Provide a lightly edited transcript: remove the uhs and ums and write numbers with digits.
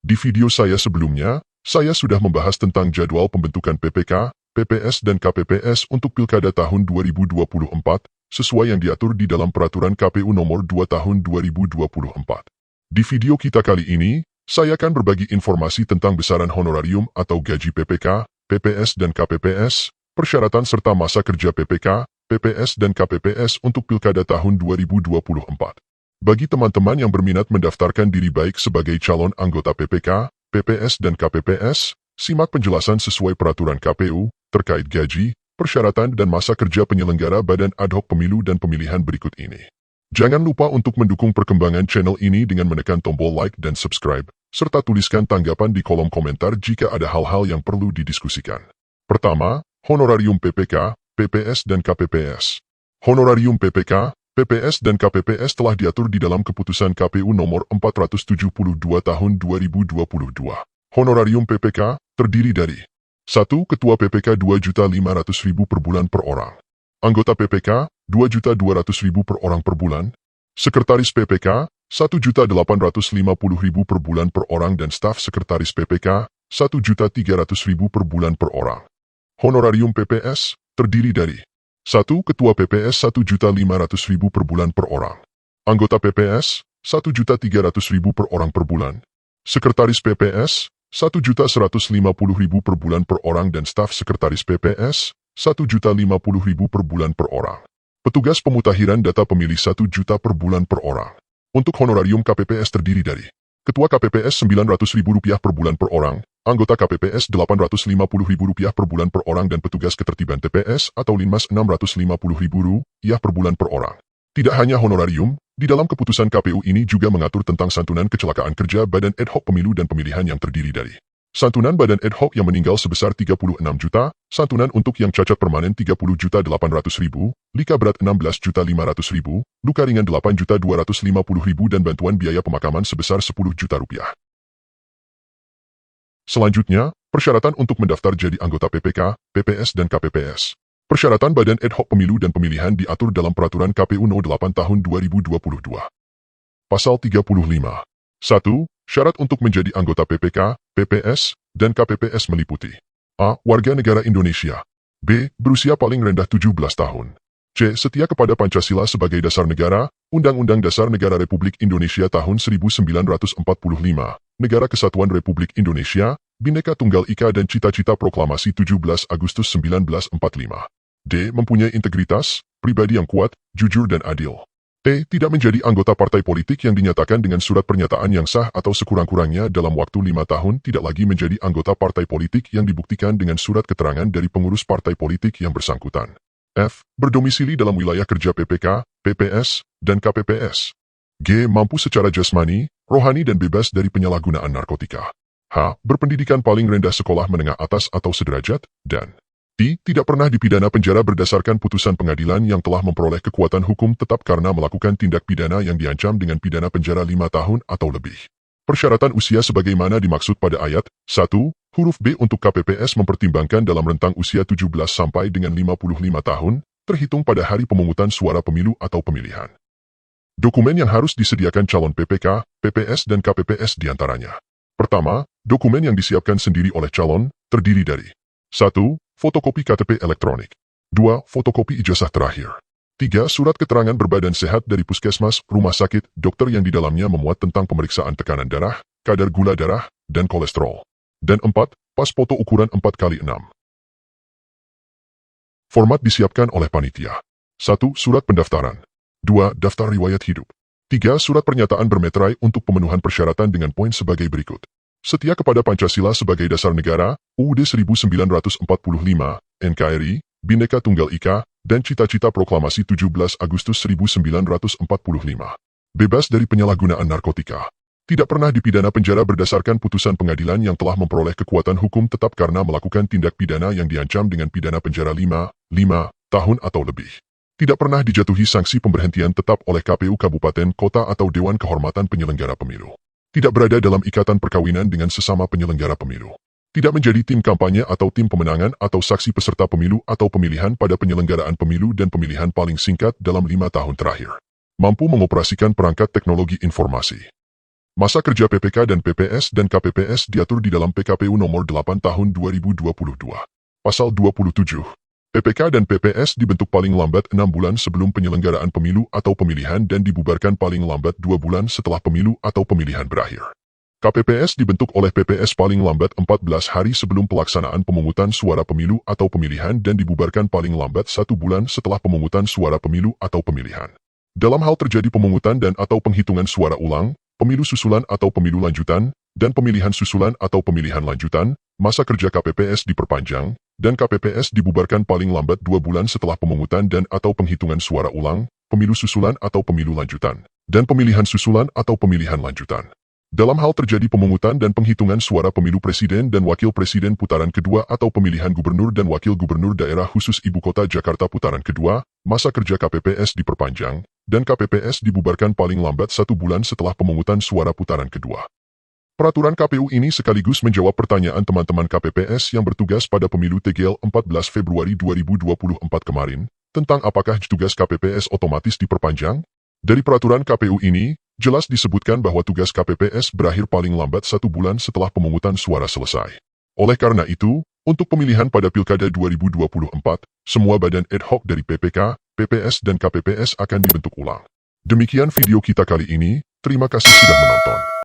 Di video saya sebelumnya, saya sudah membahas tentang jadwal pembentukan PPK, PPS dan KPPS untuk Pilkada tahun 2024, sesuai yang diatur di dalam Peraturan KPU Nomor 2 Tahun 2024. Di video kita kali ini, saya akan berbagi informasi tentang besaran honorarium atau gaji PPK, PPS dan KPPS, persyaratan serta masa kerja PPK, PPS dan KPPS untuk Pilkada tahun 2024. Bagi teman-teman yang berminat mendaftarkan diri baik sebagai calon anggota PPK, PPS dan KPPS, simak penjelasan sesuai peraturan KPU terkait gaji, persyaratan dan masa kerja penyelenggara Badan Ad Hoc Pemilu dan Pemilihan berikut ini. Jangan lupa untuk mendukung perkembangan channel ini dengan menekan tombol like dan subscribe, serta tuliskan tanggapan di kolom komentar jika ada hal-hal yang perlu didiskusikan. Pertama, honorarium PPK, PPS dan KPPS. Honorarium PPK, PPS dan KPPS telah diatur di dalam Keputusan KPU Nomor 472 Tahun 2022. Honorarium PPK terdiri dari 1. Ketua PPK 2.500.000 per bulan per orang. Anggota PPK 2.200.000 per orang per bulan. Sekretaris PPK 1.850.000 per bulan per orang dan staf sekretaris PPK 1.300.000 per bulan per orang. Honorarium PPS terdiri dari 1. Ketua PPS 1.500.000 per bulan per orang. Anggota PPS 1.300.000 per orang per bulan. Sekretaris PPS 1.150.000 per bulan per orang dan staf sekretaris PPS 1.050.000 per bulan per orang. Petugas pemutakhiran data pemilih 1 juta per bulan per orang. Untuk honorarium KPPS terdiri dari Ketua KPPS Rp900.000 per bulan per orang, anggota KPPS Rp850.000 per bulan per orang dan petugas ketertiban TPS atau Linmas Rp650.000 per bulan per orang. Tidak hanya honorarium, di dalam keputusan KPU ini juga mengatur tentang santunan kecelakaan kerja Badan Ad Hoc Pemilu dan Pemilihan yang terdiri dari santunan Badan Ad Hoc yang meninggal sebesar 36 juta, santunan untuk yang cacat permanen 30.800.000, lika berat 16.500.000, luka ringan 8.250.000 dan bantuan biaya pemakaman sebesar 10 juta rupiah. Selanjutnya, persyaratan untuk mendaftar jadi anggota PPK, PPS dan KPPS. Persyaratan Badan Ad Hoc Pemilu dan Pemilihan diatur dalam Peraturan KPU No. 8 Tahun 2022. Pasal 35. 1. Syarat untuk menjadi anggota PPK, PPS, dan KPPS meliputi A. Warga negara Indonesia. B. Berusia paling rendah 17 tahun. C. Setia kepada Pancasila sebagai dasar negara, Undang-Undang Dasar Negara Republik Indonesia tahun 1945, Negara Kesatuan Republik Indonesia, Bhinneka Tunggal Ika dan cita-cita proklamasi 17 Agustus 1945. D. Mempunyai integritas, pribadi yang kuat, jujur dan adil. T. Tidak menjadi anggota partai politik yang dinyatakan dengan surat pernyataan yang sah atau sekurang-kurangnya dalam waktu 5 tahun tidak lagi menjadi anggota partai politik yang dibuktikan dengan surat keterangan dari pengurus partai politik yang bersangkutan. F. Berdomisili dalam wilayah kerja PPK, PPS, dan KPPS. G. Mampu secara jasmani, rohani dan bebas dari penyalahgunaan narkotika. H. Berpendidikan paling rendah sekolah menengah atas atau sederajat, dan D. Tidak pernah dipidana penjara berdasarkan putusan pengadilan yang telah memperoleh kekuatan hukum tetap karena melakukan tindak pidana yang diancam dengan pidana penjara 5 tahun atau lebih. Persyaratan usia sebagaimana dimaksud pada ayat 1, huruf B untuk KPPS mempertimbangkan dalam rentang usia 17 sampai dengan 55 tahun, terhitung pada hari pemungutan suara pemilu atau pemilihan. Dokumen yang harus disediakan calon PPK, PPS dan KPPS diantaranya. Pertama, dokumen yang disiapkan sendiri oleh calon, terdiri dari 1. Fotokopi KTP elektronik. 2. Fotokopi ijazah terakhir. 3. Surat keterangan berbadan sehat dari puskesmas, rumah sakit, dokter yang di dalamnya memuat tentang pemeriksaan tekanan darah, kadar gula darah, dan kolesterol. Dan 4. Pas foto ukuran 4x6. Format disiapkan oleh panitia. 1. Surat pendaftaran. 2. Daftar riwayat hidup. 3. Surat pernyataan bermeterai untuk pemenuhan persyaratan dengan poin sebagai berikut. Setia kepada Pancasila sebagai dasar negara, UUD 1945, NKRI, Bhinneka Tunggal Ika, dan cita-cita proklamasi 17 Agustus 1945. Bebas dari penyalahgunaan narkotika. Tidak pernah dipidana penjara berdasarkan putusan pengadilan yang telah memperoleh kekuatan hukum tetap karena melakukan tindak pidana yang diancam dengan pidana penjara 5 tahun atau lebih. Tidak pernah dijatuhi sanksi pemberhentian tetap oleh KPU Kabupaten, Kota atau Dewan Kehormatan Penyelenggara Pemilu. Tidak berada dalam ikatan perkawinan dengan sesama penyelenggara pemilu. Tidak menjadi tim kampanye atau tim pemenangan atau saksi peserta pemilu atau pemilihan pada penyelenggaraan pemilu dan pemilihan paling singkat dalam 5 tahun terakhir. Mampu mengoperasikan perangkat teknologi informasi. Masa kerja PPK dan PPS dan KPPS diatur di dalam PKPU nomor 8 tahun 2022. Pasal 27. PPK dan PPS dibentuk paling lambat 6 bulan sebelum penyelenggaraan pemilu atau pemilihan dan dibubarkan paling lambat 2 bulan setelah pemilu atau pemilihan berakhir. KPPS dibentuk oleh PPS paling lambat 14 hari sebelum pelaksanaan pemungutan suara pemilu atau pemilihan dan dibubarkan paling lambat 1 bulan setelah pemungutan suara pemilu atau pemilihan. Dalam hal terjadi pemungutan dan atau penghitungan suara ulang, pemilu susulan atau pemilu lanjutan, dan pemilihan susulan atau pemilihan lanjutan, masa kerja KPPS diperpanjang, dan KPPS dibubarkan paling lambat 2 bulan setelah pemungutan dan atau penghitungan suara ulang, pemilu susulan atau pemilu lanjutan, dan pemilihan susulan atau pemilihan lanjutan. Dalam hal terjadi pemungutan dan penghitungan suara pemilu presiden dan wakil presiden putaran kedua atau pemilihan gubernur dan wakil gubernur daerah khusus ibu kota Jakarta putaran kedua, masa kerja KPPS diperpanjang, dan KPPS dibubarkan paling lambat 1 bulan setelah pemungutan suara putaran kedua. Peraturan KPU ini sekaligus menjawab pertanyaan teman-teman KPPS yang bertugas pada pemilu tanggal 14 Februari 2024 kemarin, tentang apakah tugas KPPS otomatis diperpanjang? Dari peraturan KPU ini, jelas disebutkan bahwa tugas KPPS berakhir paling lambat 1 bulan setelah pemungutan suara selesai. Oleh karena itu, untuk pemilihan pada Pilkada 2024, semua badan ad hoc dari PPK, PPS dan KPPS akan dibentuk ulang. Demikian video kita kali ini, terima kasih sudah menonton.